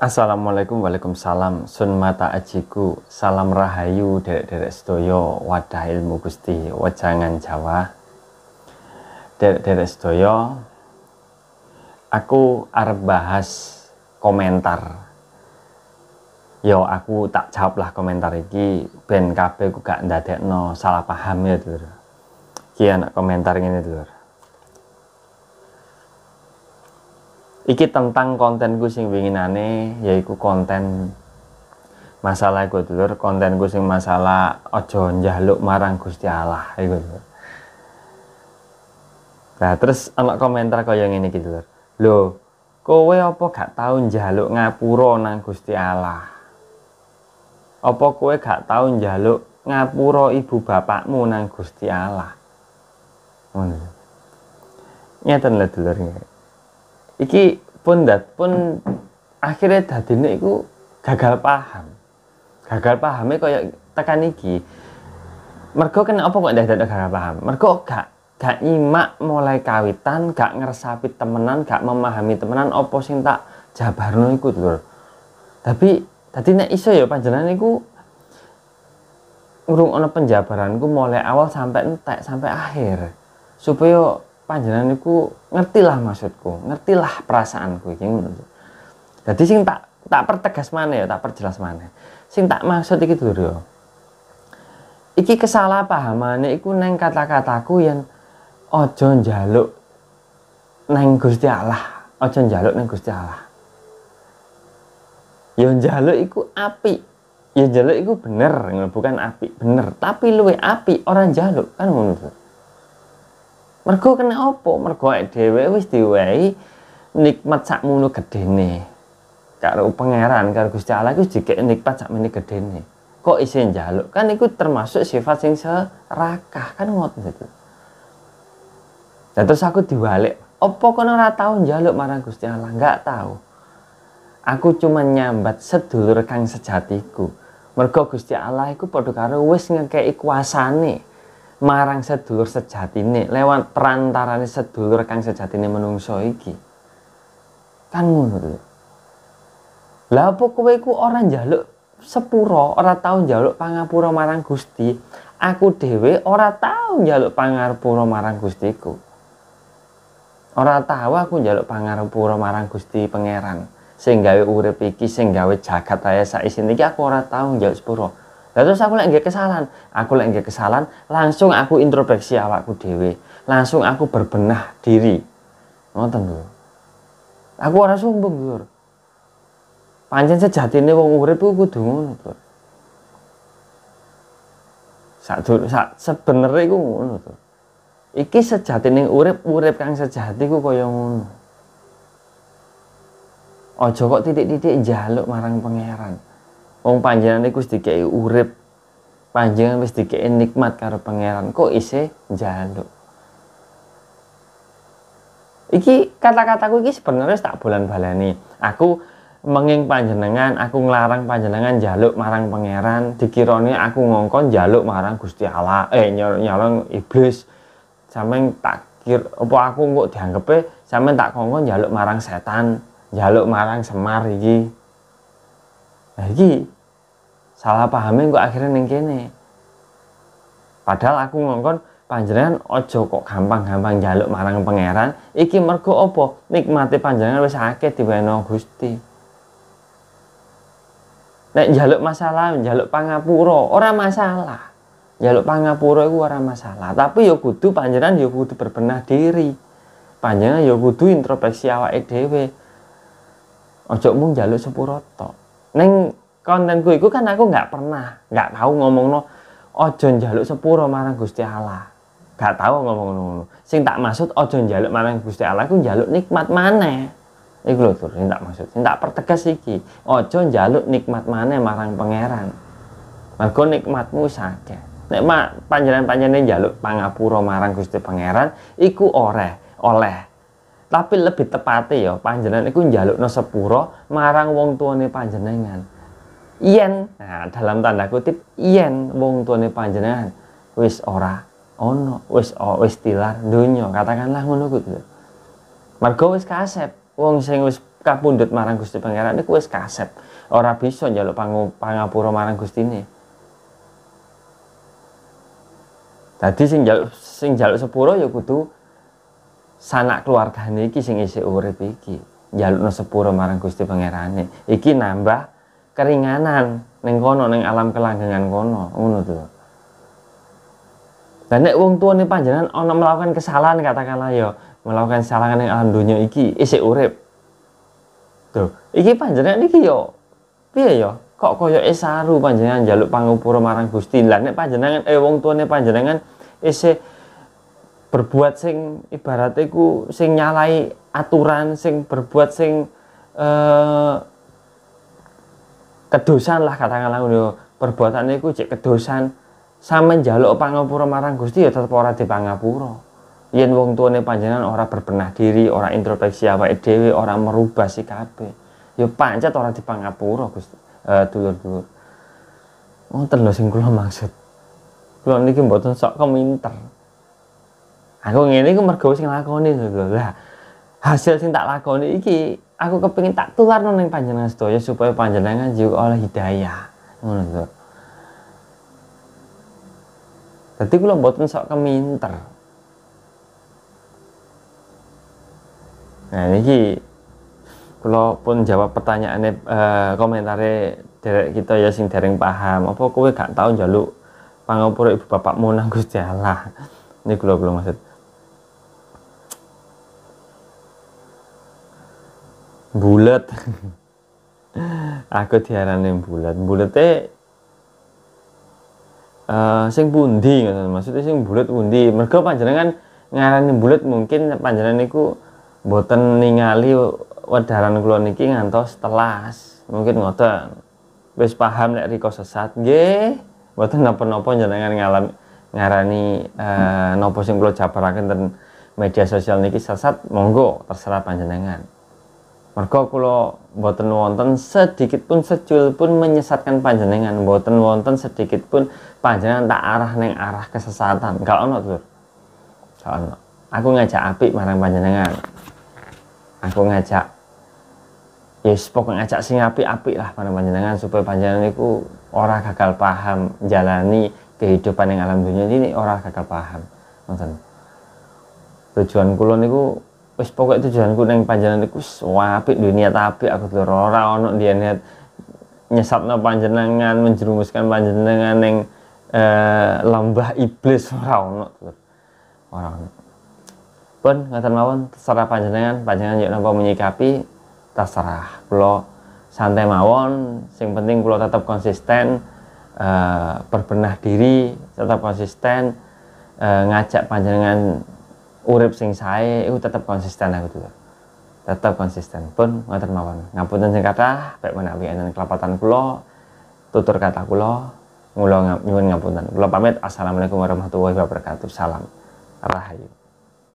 Assalamualaikum, waalaikumsalam. Sun mata ajiku, salam rahayu derek-derek sedoyo, wadah ilmu Gusti, wajangan Jawa. Derek-derek sedoyo, aku arep bahas komentar. Yo aku tak jawab lah komentar iki, ben kabeh ku gak ndadekno salah paham ya, Dulur. Ki anak komentar ngene, Dulur. Iki tentang kontenku sing winginane, yaiku konten masalah iku, Dulur. Kontenku sing masalah ojo njaluk marang Gusti Allah iku, Dulur. Nah, terus ana komentar kaya ngene iki, Dulur. Lho, kowe apa gak tau njaluk ngapura nang Gusti Allah? Apa kowe gak tau njaluk ngapura ibu bapakmu nang Gusti Allah? Ngono. Ngeten lho, Dulur. Iki pun akhirnya dadine iku gagal paham. Gagal pahame kaya tekan iki. Mergo kenapa kok ndadak gagal paham? Mergo gak nyimak mulai kawitan, gak ngeresapi temenan, gak memahami temenan apa sing tak jabarno iku, Dulur. Tapi dadi nek iso ya panjenengan iku ngrungokno penjabaranku mulai awal sampai entek sampai akhir. Supaya panjenengan iku ngertilah maksudku, ngertilah perasaanku iki ngono. Dadi sing tak pertegas maneh ya, tak perjelas maneh. Sing tak maksud iki Dulur ya. Iki kesalahpahamane iku neng kata-kataku yen aja njaluk neng Gusti Allah, aja njaluk neng Gusti Allah. Ya njaluk iku apik. Ya njaluk iku bener, bukan apik, bener. Tapi luwih apik ora njaluk, kan ngono. Mergo kena apa? Mergo dhewe wis diwehi nikmat sakmono gedene. Karo pangeran, karo Gusti Allah iku dikek nikmat sakmene gedene. Kok isih njaluk? Kan iku termasuk sifat sing serakah, kan ngoten itu. Dan terus aku diwalik, apa kono ora tau njaluk marang Gusti Allah? Enggak tahu. Aku cuma nyambat sedulur kang sejatiku. Mergo Gusti Allah iku padha karo wis ngekeki kuasane marang sedulur sejatine lewat perantarane sedulur kang sejatine menungso iki. Kan ngono lho. Lah apa kowe iku ora njaluk sepura, ora tau njaluk pangapura marang Gusti? Aku dhewe ora tau njaluk pangapura marang Gustiku. Ora tau aku njaluk pangapura marang Gusti Pangeran sing gawe urip iki, sing gawe jagat raya sak isine iki, aku ora tau njaluk sepura. Lah terus aku lek nggih kesalahan, langsung aku introspeksi awakku dhewe. Langsung aku berbenah diri. Ngoten lho. Aku ora sombong, Lur. Pancen sejatine wong urip kudu ngono, Lur. Sebenere iku ngono, Lur. Iki sejatine urip kang sejati ku kaya ngono. Aja kok titik-titik njaluk marang pangeran. Wong panjenengan iku wis dikeki urip, panjenengan wis dikeki nikmat karo pangeran, kok isih njaluk. Iki kata-kataku iki sebenarnya tak bolan-balani. Aku menging panjenengan, aku nglarang panjenengan njaluk marang pangeran, dikirane aku ngongkon njaluk marang Gusti Allah, nyolong iblis. Sampeyan tak apa aku kok dianggepe sampeyan tak kongkon njaluk marang setan, njaluk marang Semar iki. Nah iki salah pahame kok akhirnya ning kene. Padahal aku ngongkon panjenengan aja kok gampang-gampang njaluk marang pangeran. Iki mergo apa? Nikmate panjenengan wis akeh diweno Gusti. Nek njaluk masalah, njaluk pangapura ora masalah. Njaluk pangapura iku ora masalah, tapi ya kudu panjenengan ya kudu berbenah diri. Panjenengan ya kudu introspeksi awake dhewe. Aja mung njaluk sepura tok. Neng kontenku iku kan aku nggak tahu ngomongno aja njaluk sepura marang Gusti Allah. Gak tahu ngomong ngono. Sing tak maksud aja njaluk marang Gusti Allah iku njaluk nikmat maneh. Iku lho Tur, sing tak maksud. Sing tak pertegas iki, aja njaluk nikmat maneh marang pangeran. Mergo nikmatmu wis akeh. Nek panjenengan njaluk pangapura marang Gusti Pangeran iku oleh. Tapi lebih tepatnya ya panjenengan iku njalukno sepura marang wong tuane panjenengan. Yen, nah dalam tanda kutip, yen wong tuane panjenengan wis ora ono, wis tilar donya, katakanlah ngono kuwi. Mergo wis kasep wong sing wis kapundhut marang Gusti Pangeran iku wis kasep. Ora bisa njaluk pangapura marang Gustine. Dadi sing njaluk sepura ya kudu sanak keluargane iki sing isih urip iki. Njalukno sepura marang Gusti Pangerane. Iki nambah keringanan ning kono ning alam kelanggengan kono, ngono to. Dan nek wong tuane panjenengan ana melakukan kesalahan katakanlah ya, melakukan kesalahan ning alam donya iki isih urip. Tuh, iki panjenengan iki yo piye ya? Kok koyo saru panjenengan njaluk pangapura marang Gusti. Lah nek panjenengan wong tuane panjenengan isih berbuat sing ibaratnya ku sing nyalai aturan, sing berbuat sing kedosan lah katakanlah ngono. Perbuatane iku cek kedosan. Sampe njaluk pangapura marang Gusti ya tetep ora dipangapura. Yen wong tuane panjenengan ora berbenah diri, ora introspeksi awake dhewe, ora merubah sikape, ya pancet ora dipangapura Gusti. Dulur-dulur. Ngoten lho sing kula maksud. Kula niki mboten sok keminter. Aku ngene iku mergo sing lakoni lho. Lah, hasil sing tak lakoni iki aku kepengin tak tularno ning panjenengan sedaya supaya panjenengan juga oleh hidayah. Ngono lho. Dadi kula mboten sok keminter. Nah niki kula pun jawab pertanyaane komentare derek kita ya sing dereng paham. Apa kowe gak tau njaluk pangapura ibu bapakmu nang Gusti Allah? Ini kula maksud. Bulet. Aku diarani bulet. Bulete sing pundi ngoten. Maksudnya sing bulet pundi? Mergo panjenengan ngarani bulet mungkin panjenengan niku mboten ningali wedaran kula niki ngantos telas. Mungkin ngoten. Wis paham nek rika sesat nggih. Mboten napa-napa jenengan ngarani napa sing kula jabaraken ten media sosial niki sesat, monggo terserah panjenengan. Mergo kula mboten wonten sedikit pun sejul pun menyesatkan panjenengan, mboten wonten sedikit pun panjenengan tak arah ning arah kesesatan. Gak ono to. Gak ono. Aku ngajak apik marang panjenengan. Aku ngajak yes pokok ngajak sing apik-apik lah marang panjenengan supaya panjenengan niku ora gagal paham jalani kehidupan yang alam dunia ini, ora gagal paham. Ngoten. Tujuan kula niku wis pokok tujuanku ning panjenengan niku apik dunia apik aku lho ora ono niat nyesatno panjenengan, menjerumuskan panjenengan ning lembah iblis, ora ono lho. Ora ono. Pun ngoten mawon terserah panjenengan yo napa menyikapi terserah. Kula santai mawon, sing penting kula tetap konsisten berbenah diri, tetap konsisten ngajak panjenengan urip sing sae iku tetep konsisten aku tuh. Tetep konsisten. Pun ngoten mawon. Ngapunten sing kathah baik menawi enten kelapatan kula, tutur kata kula, nyuwun ngapunten. Kula pamit. Assalamualaikum warahmatullahi wabarakatuh. Salam rahayu.